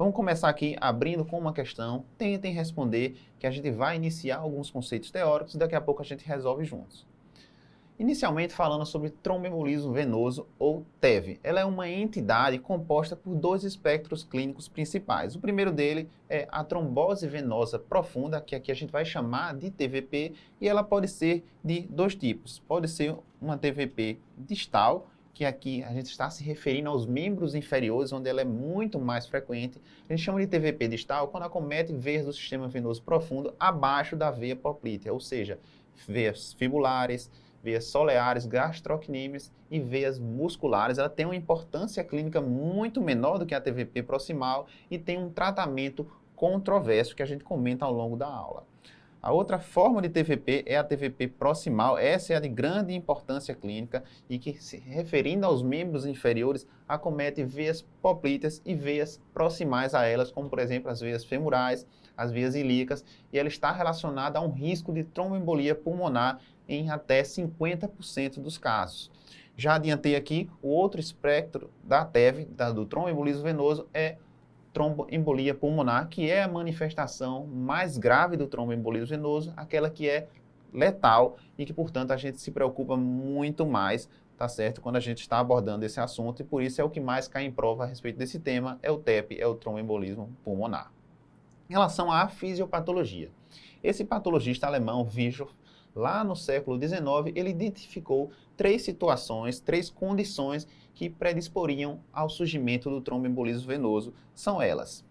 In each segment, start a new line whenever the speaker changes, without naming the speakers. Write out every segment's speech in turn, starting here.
Vamos começar aqui abrindo com uma questão, tentem responder, que a gente vai iniciar alguns conceitos teóricos e daqui a pouco a gente resolve juntos. Inicialmente falando sobre tromboembolismo venoso ou TEV. Ela é uma entidade composta por dois espectros clínicos principais. O primeiro dele é a trombose venosa profunda, que aqui a gente vai chamar de TVP, e ela pode ser de dois tipos. Pode ser uma TVP distal, que aqui a gente está se referindo aos membros inferiores, onde ela é muito mais frequente. A gente chama de TVP distal quando acomete veias do sistema venoso profundo abaixo da veia poplítea, ou seja, veias fibulares, veias soleares, gastrocnêmicas e veias musculares. Ela tem uma importância clínica muito menor do que a TVP proximal e tem um tratamento controverso que a gente comenta ao longo da aula. A outra forma de TVP é a TVP proximal, essa é a de grande importância clínica e que, se referindo aos membros inferiores, acomete veias poplíteas e veias proximais a elas, como por exemplo as veias femorais, as veias ilíacas, e ela está relacionada a um risco de tromboembolia pulmonar em até 50% dos casos. Já adiantei aqui, o outro espectro da TEV, do tromboembolismo venoso, é tromboembolia pulmonar, que é a manifestação mais grave do tromboembolismo venoso, aquela que é letal e que, portanto, a gente se preocupa muito mais, tá certo, quando a gente está abordando esse assunto, e por isso é o que mais cai em prova a respeito desse tema, é o TEP, é o tromboembolismo pulmonar. Em relação à fisiopatologia, esse patologista alemão, Virchow, lá no século XIX, ele identificou três situações, três condições que predisporiam ao surgimento do tromboembolismo venoso. São elas: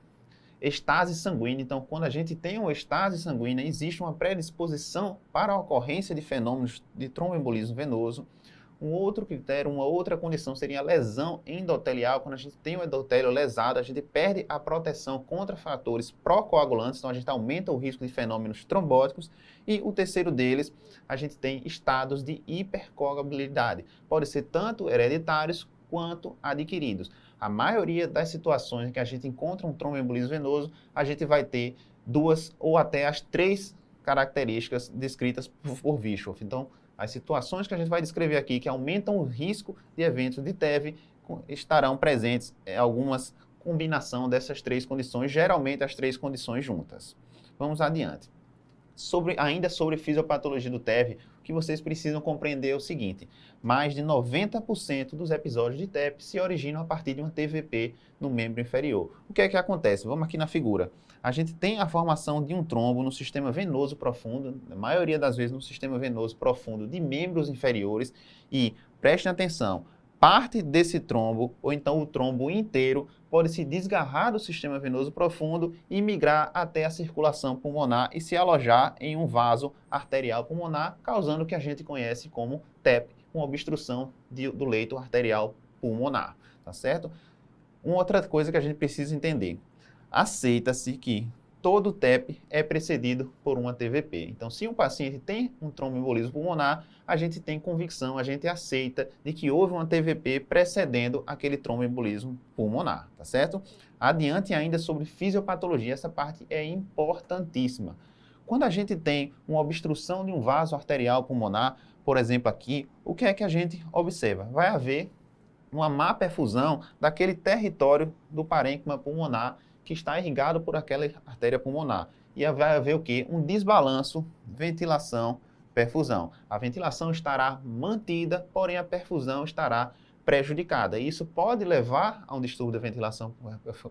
estase sanguínea. Então, quando a gente tem uma estase sanguínea, existe uma predisposição para a ocorrência de fenômenos de tromboembolismo venoso. Um outro critério, uma outra condição seria a lesão endotelial. Quando a gente tem o endotélio lesado, a gente perde a proteção contra fatores procoagulantes, então a gente aumenta o risco de fenômenos trombóticos. E o terceiro deles, a gente tem estados de hipercoagulabilidade. Pode ser tanto hereditários quanto adquiridos. A maioria das situações em que a gente encontra um tromboembolismo venoso, a gente vai ter duas ou até as três características descritas por Virchow. Então, as situações que a gente vai descrever aqui, que aumentam o risco de eventos de TEV, estarão presentes em algumas combinação dessas três condições, geralmente as três condições juntas. Vamos adiante. Ainda sobre fisiopatologia do TEV, o que vocês precisam compreender é o seguinte: mais de 90% dos episódios de TEP se originam a partir de uma TVP no membro inferior. O que é que acontece? Vamos aqui na figura. A gente tem a formação de um trombo no sistema venoso profundo, na maioria das vezes no sistema venoso profundo de membros inferiores, e prestem atenção, parte desse trombo, ou então o trombo inteiro, pode se desgarrar do sistema venoso profundo e migrar até a circulação pulmonar e se alojar em um vaso arterial pulmonar, causando o que a gente conhece como TEP, uma obstrução do leito arterial pulmonar, tá certo? Uma outra coisa que a gente precisa entender: aceita-se que todo TEP é precedido por uma TVP. Então, se um paciente tem um tromboembolismo pulmonar, a gente tem convicção, a gente aceita de que houve uma TVP precedendo aquele tromboembolismo pulmonar, tá certo? Adiante ainda sobre fisiopatologia, essa parte é importantíssima. Quando a gente tem uma obstrução de um vaso arterial pulmonar, por exemplo aqui, o que é que a gente observa? Vai haver uma má perfusão daquele território do parênquima pulmonar que está irrigado por aquela artéria pulmonar. E vai haver o quê? Um desbalanço, ventilação, perfusão. A ventilação estará mantida, porém a perfusão estará prejudicada. E isso pode levar a um distúrbio da ventilação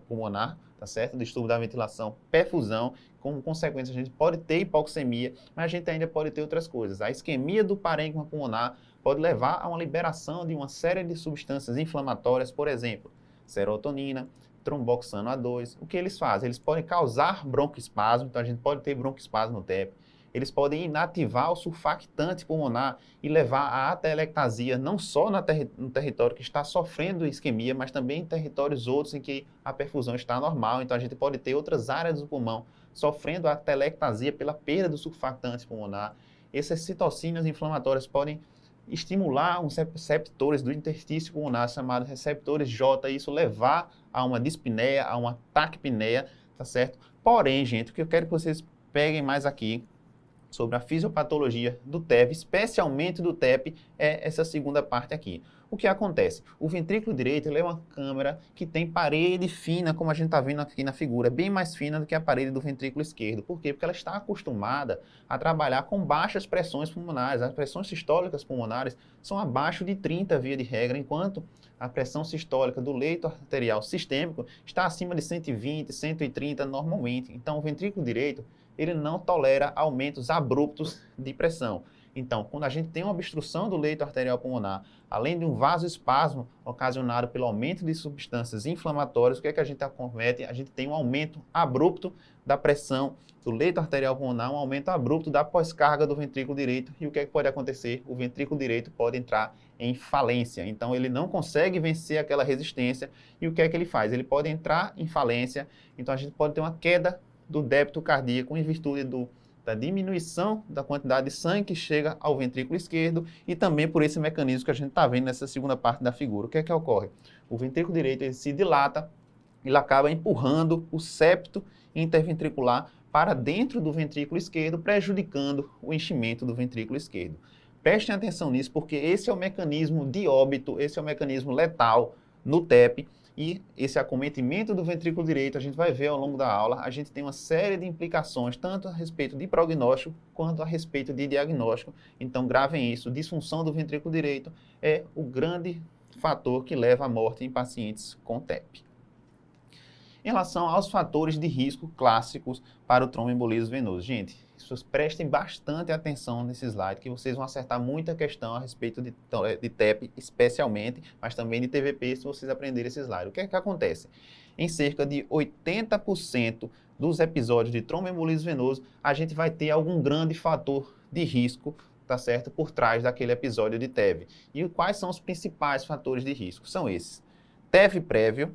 pulmonar, tá certo? Distúrbio da ventilação, perfusão. Como consequência, a gente pode ter hipoxemia, mas a gente ainda pode ter outras coisas. A isquemia do parênquima pulmonar pode levar a uma liberação de uma série de substâncias inflamatórias, por exemplo, serotonina, tromboxano A2. O que eles fazem? Eles podem causar broncoespasmo, então a gente pode ter broncoespasmo no TEP. Eles podem inativar o surfactante pulmonar e levar à atelectasia, não só no território que está sofrendo isquemia, mas também em territórios outros em que a perfusão está normal. Então a gente pode ter outras áreas do pulmão sofrendo a atelectasia pela perda do surfactante pulmonar. Essas citocinas inflamatórias podem estimular uns receptores do interstício pulmonar chamados receptores J, e isso levar a uma dispneia, a uma taquipneia, tá certo? Porém, gente, o que eu quero que vocês peguem mais aqui sobre a fisiopatologia do TEV, especialmente do TEP, é essa segunda parte aqui. O que acontece? O ventrículo direito ele é uma câmara que tem parede fina, como a gente está vendo aqui na figura, bem mais fina do que a parede do ventrículo esquerdo. Por quê? Porque ela está acostumada a trabalhar com baixas pressões pulmonares. As pressões sistólicas pulmonares são abaixo de 30 via de regra, enquanto a pressão sistólica do leito arterial sistêmico está acima de 120, 130 normalmente. Então, o ventrículo direito ele não tolera aumentos abruptos de pressão. Então, quando a gente tem uma obstrução do leito arterial pulmonar, além de um vasoespasmo ocasionado pelo aumento de substâncias inflamatórias, o que é que a gente acomete? A gente tem um aumento abrupto da pressão do leito arterial pulmonar, um aumento abrupto da pós-carga do ventrículo direito. E o que é que pode acontecer? O ventrículo direito pode entrar em falência. Então, ele não consegue vencer aquela resistência. E o que é que ele faz? Ele pode entrar em falência. Então, a gente pode ter uma queda do débito cardíaco em virtude da diminuição da quantidade de sangue que chega ao ventrículo esquerdo e também por esse mecanismo que a gente está vendo nessa segunda parte da figura. O que é que ocorre? O ventrículo direito ele se dilata, ele acaba empurrando o septo interventricular para dentro do ventrículo esquerdo, prejudicando o enchimento do ventrículo esquerdo. Prestem atenção nisso, porque esse é o mecanismo de óbito, esse é o mecanismo letal no TEP. E esse acometimento do ventrículo direito, a gente vai ver ao longo da aula, a gente tem uma série de implicações, tanto a respeito de prognóstico, quanto a respeito de diagnóstico. Então, gravem isso, disfunção do ventrículo direito é o grande fator que leva à morte em pacientes com TEP. Em relação aos fatores de risco clássicos para o tromboembolismo venoso. Gente, prestem bastante atenção nesse slide, que vocês vão acertar muita questão a respeito de TEP, especialmente, mas também de TVP, se vocês aprenderem esse slide. O que é que acontece? Em cerca de 80% dos episódios de tromboembolismo venoso, a gente vai ter algum grande fator de risco, tá certo? Por trás daquele episódio de TEV. E quais são os principais fatores de risco? São esses. TEV prévio,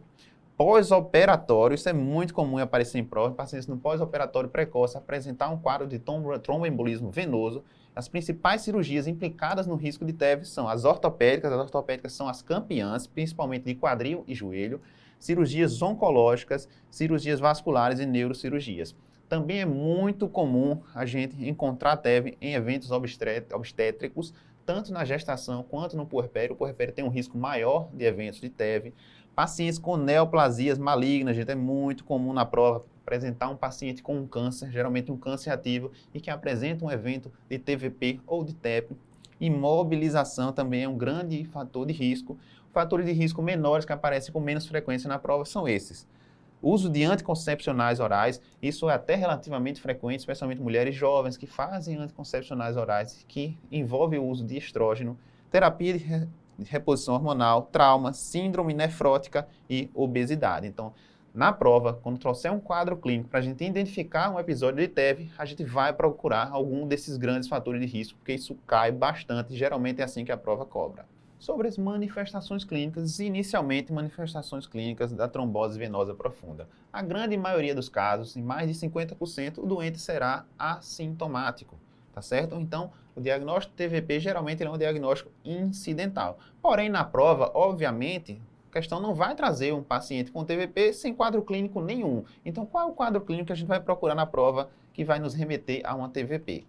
pós-operatório, isso é muito comum aparecer em prova, pacientes no pós-operatório precoce apresentar um quadro de tromboembolismo venoso. As principais cirurgias implicadas no risco de TEV são as ortopédicas são as campeãs, principalmente de quadril e joelho, cirurgias oncológicas, cirurgias vasculares e neurocirurgias. Também é muito comum a gente encontrar TEV em eventos obstétricos, tanto na gestação quanto no puerpério. O puerpério tem um risco maior de eventos de TEV. Pacientes com neoplasias malignas, gente, é muito comum na prova apresentar um paciente com um câncer, geralmente um câncer ativo, e que apresenta um evento de TVP ou de TEP. Imobilização também é um grande fator de risco. Fatores de risco menores que aparecem com menos frequência na prova são esses. Uso de anticoncepcionais orais, isso é até relativamente frequente, especialmente mulheres jovens que fazem anticoncepcionais orais, que envolve o uso de estrógeno, terapia de reposição hormonal, trauma, síndrome nefrótica e obesidade. Então, na prova, quando trouxer um quadro clínico para a gente identificar um episódio de TEV, a gente vai procurar algum desses grandes fatores de risco, porque isso cai bastante, geralmente é assim que a prova cobra. Sobre as manifestações clínicas, inicialmente manifestações clínicas da trombose venosa profunda. A grande maioria dos casos, em mais de 50%, o doente será assintomático. Tá certo? Então, o diagnóstico TVP geralmente é um diagnóstico incidental. Porém, na prova, obviamente, a questão não vai trazer um paciente com TVP sem quadro clínico nenhum. Então, qual é o quadro clínico que a gente vai procurar na prova que vai nos remeter a uma TVP?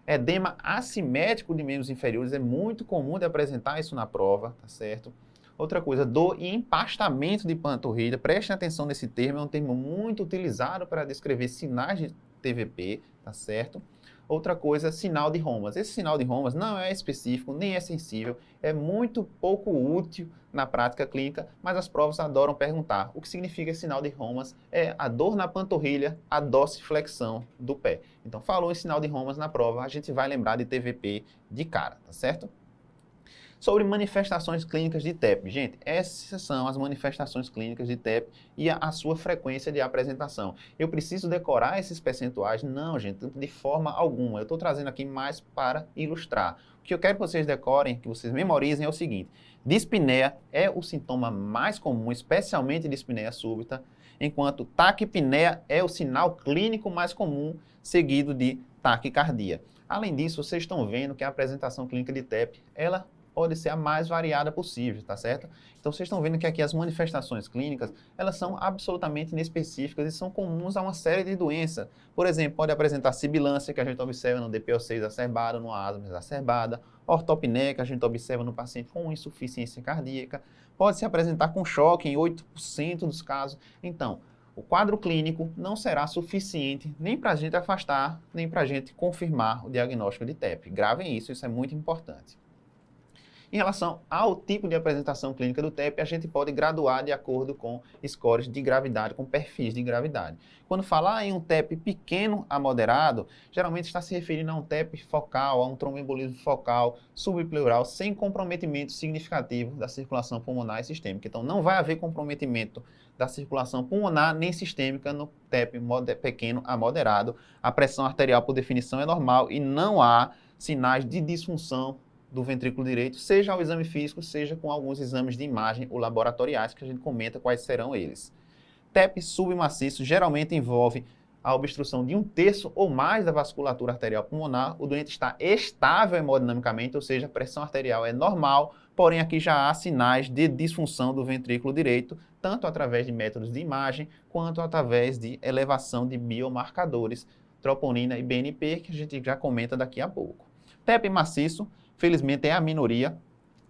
Edema assimétrico de membros inferiores é muito comum de apresentar isso na prova, tá certo? Outra coisa, dor e empastamento de panturrilha. Prestem atenção nesse termo, é um termo muito utilizado para descrever sinais de TVP, tá certo? Outra coisa, sinal de Romas. Esse sinal de Romas não é específico, nem é sensível, é muito pouco útil na prática clínica, mas as provas adoram perguntar. O que significa esse sinal de Romas? É a dor na panturrilha, a dorsiflexão do pé. Então, falou em sinal de Romas na prova, a gente vai lembrar de TVP de cara, tá certo? Sobre manifestações clínicas de TEP. Gente, essas são as manifestações clínicas de TEP e a sua frequência de apresentação. Eu preciso decorar esses percentuais? Não, gente, de forma alguma. Eu estou trazendo aqui mais para ilustrar. O que eu quero que vocês decorem, que vocês memorizem é o seguinte. Dispneia é o sintoma mais comum, especialmente dispneia súbita, enquanto taquipneia é o sinal clínico mais comum, seguido de taquicardia. Além disso, vocês estão vendo que a apresentação clínica de TEP, ela pode ser a mais variada possível, tá certo? Então vocês estão vendo que aqui as manifestações clínicas, elas são absolutamente inespecíficas e são comuns a uma série de doenças. Por exemplo, pode apresentar sibilância, que a gente observa no DPOC exacerbado, no asma exacerbada, ortopneia, que a gente observa no paciente com insuficiência cardíaca, pode se apresentar com choque em 8% dos casos. Então, o quadro clínico não será suficiente nem para a gente afastar, nem para a gente confirmar o diagnóstico de TEP. Gravem isso, isso é muito importante. Em relação ao tipo de apresentação clínica do TEP, a gente pode graduar de acordo com scores de gravidade, com perfis de gravidade. Quando falar em um TEP pequeno a moderado, geralmente está se referindo a um TEP focal, a um tromboembolismo focal, subpleural, sem comprometimento significativo da circulação pulmonar e sistêmica. Então, não vai haver comprometimento da circulação pulmonar nem sistêmica no TEP pequeno a moderado. A pressão arterial, por definição, é normal e não há sinais de disfunção do ventrículo direito, seja ao exame físico, seja com alguns exames de imagem ou laboratoriais, que a gente comenta quais serão eles. TEP submaciço geralmente envolve a obstrução de 1/3 ou mais da vasculatura arterial pulmonar. O doente está estável hemodinamicamente, ou seja, a pressão arterial é normal, porém aqui já há sinais de disfunção do ventrículo direito, tanto através de métodos de imagem, quanto através de elevação de biomarcadores, troponina e BNP, que a gente já comenta daqui a pouco. TEP maciço, felizmente é a minoria,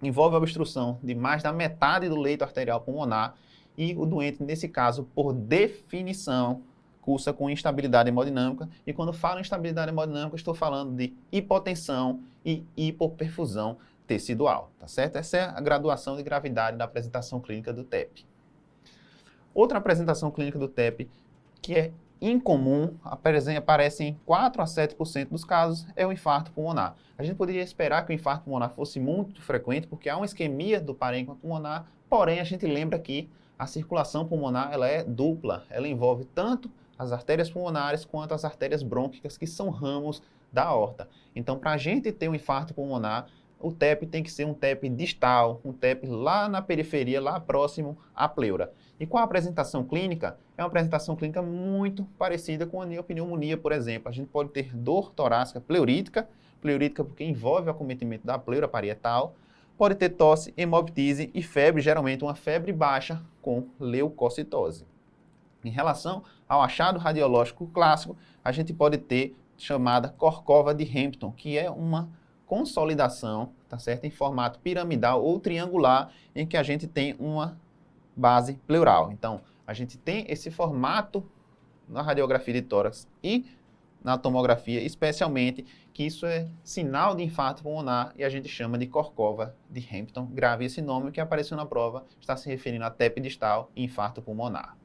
envolve a obstrução de mais da metade do leito arterial pulmonar e o doente, nesse caso, por definição, cursa com instabilidade hemodinâmica. E quando falo em instabilidade hemodinâmica, estou falando de hipotensão e hipoperfusão tecidual, tá certo? Essa é a graduação de gravidade da apresentação clínica do TEP. Outra apresentação clínica do TEP que é incomum, aparece em 4 a 7% dos casos, é o infarto pulmonar. A gente poderia esperar que o infarto pulmonar fosse muito frequente, porque há uma isquemia do parênquima pulmonar, porém a gente lembra que a circulação pulmonar ela é dupla, ela envolve tanto as artérias pulmonares quanto as artérias brônquicas, que são ramos da aorta. Então, para a gente ter um infarto pulmonar, o TEP tem que ser um TEP distal, um TEP lá na periferia, lá próximo à pleura. E com a apresentação clínica, é uma apresentação clínica muito parecida com a neopneumonia, por exemplo. A gente pode ter dor torácica pleurítica porque envolve o acometimento da pleura parietal, pode ter tosse, hemoptise e febre, geralmente uma febre baixa com leucocitose. Em relação ao achado radiológico clássico, a gente pode ter chamada Corcova de Hampton, que é uma consolidação, tá certo? Em formato piramidal ou triangular, em que a gente tem uma base pleural. Então, a gente tem esse formato na radiografia de tórax e na tomografia, especialmente, que isso é sinal de infarto pulmonar e a gente chama de Corcova de Hampton. Grave esse nome que apareceu na prova, está se referindo a TEP distal e infarto pulmonar.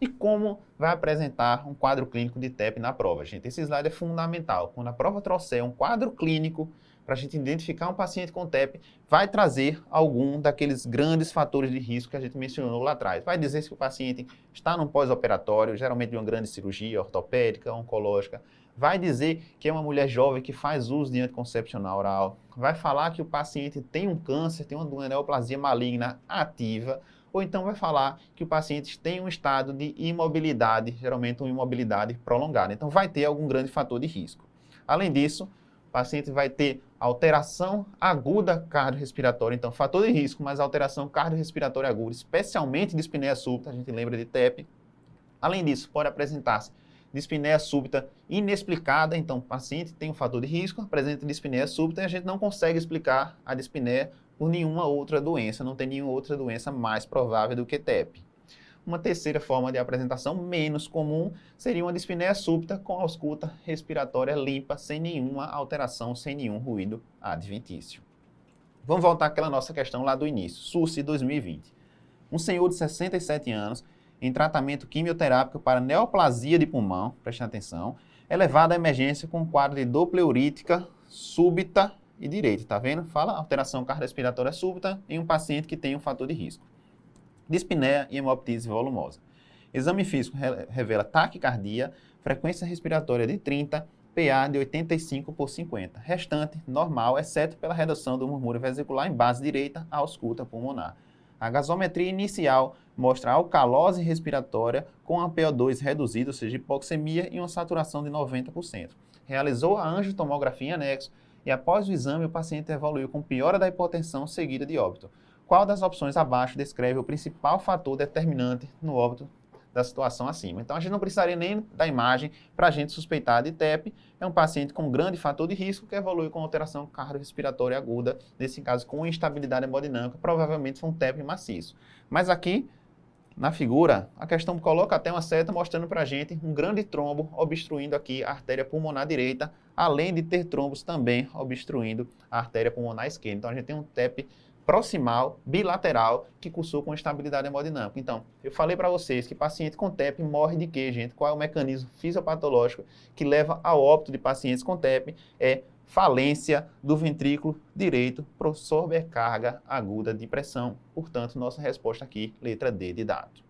E como vai apresentar um quadro clínico de TEP na prova, gente? Esse slide é fundamental. Quando a prova trouxer um quadro clínico para a gente identificar um paciente com TEP, vai trazer algum daqueles grandes fatores de risco que a gente mencionou lá atrás. Vai dizer se o paciente está num pós-operatório, geralmente de uma grande cirurgia ortopédica, oncológica. Vai dizer que é uma mulher jovem que faz uso de anticoncepcional oral. Vai falar que o paciente tem um câncer, tem uma neoplasia maligna ativa. Ou então vai falar que o paciente tem um estado de imobilidade, geralmente uma imobilidade prolongada. Então vai ter algum grande fator de risco. Além disso, o paciente vai ter alteração aguda cardiorrespiratória, então fator de risco, mas alteração cardiorrespiratória aguda, especialmente dispneia súbita, a gente lembra de TEP. Além disso, pode apresentar-se dispneia súbita inexplicada, então o paciente tem um fator de risco, apresenta dispneia súbita e a gente não consegue explicar a dispneia por nenhuma outra doença, não tem nenhuma outra doença mais provável do que TEP. Uma terceira forma de apresentação menos comum seria uma dispneia súbita com ausculta respiratória limpa, sem nenhuma alteração, sem nenhum ruído adventício. Vamos voltar àquela nossa questão lá do início, SUSE 2020. Um senhor de 67 anos, em tratamento quimioterápico para neoplasia de pulmão, prestem atenção, é levado à emergência com um quadro de dor pleurítica súbita e direita, tá vendo? Fala alteração cardiorrespiratória súbita em um paciente que tem um fator de risco. Dispneia e hemoptise volumosa. Exame físico revela taquicardia, frequência respiratória de 30, PA de 85/50. Restante, normal, exceto pela redução do murmúrio vesicular em base direita à ausculta pulmonar. A gasometria inicial mostra alcalose respiratória com a PO2 reduzida, ou seja, hipoxemia e uma saturação de 90%. Realizou a angiotomografia em anexo, e após o exame o paciente evoluiu com piora da hipotensão seguida de óbito. Qual das opções abaixo descreve o principal fator determinante no óbito da situação acima? Então, a gente não precisaria nem da imagem para a gente suspeitar de TEP. É um paciente com grande fator de risco que evolui com alteração cardiorrespiratória aguda, nesse caso com instabilidade hemodinâmica, provavelmente foi um TEP maciço. Mas aqui, na figura, a questão coloca até uma seta mostrando para a gente um grande trombo obstruindo aqui a artéria pulmonar direita, além de ter trombos também obstruindo a artéria pulmonar esquerda. Então, a gente tem um TEP proximal, bilateral, que cursou com estabilidade hemodinâmica. Então, eu falei para vocês que paciente com TEP morre de quê, gente? Qual é o mecanismo fisiopatológico que leva ao óbito de pacientes com TEP? É falência do ventrículo direito por sobrecarga aguda de pressão. Portanto, nossa resposta aqui, letra D de dado.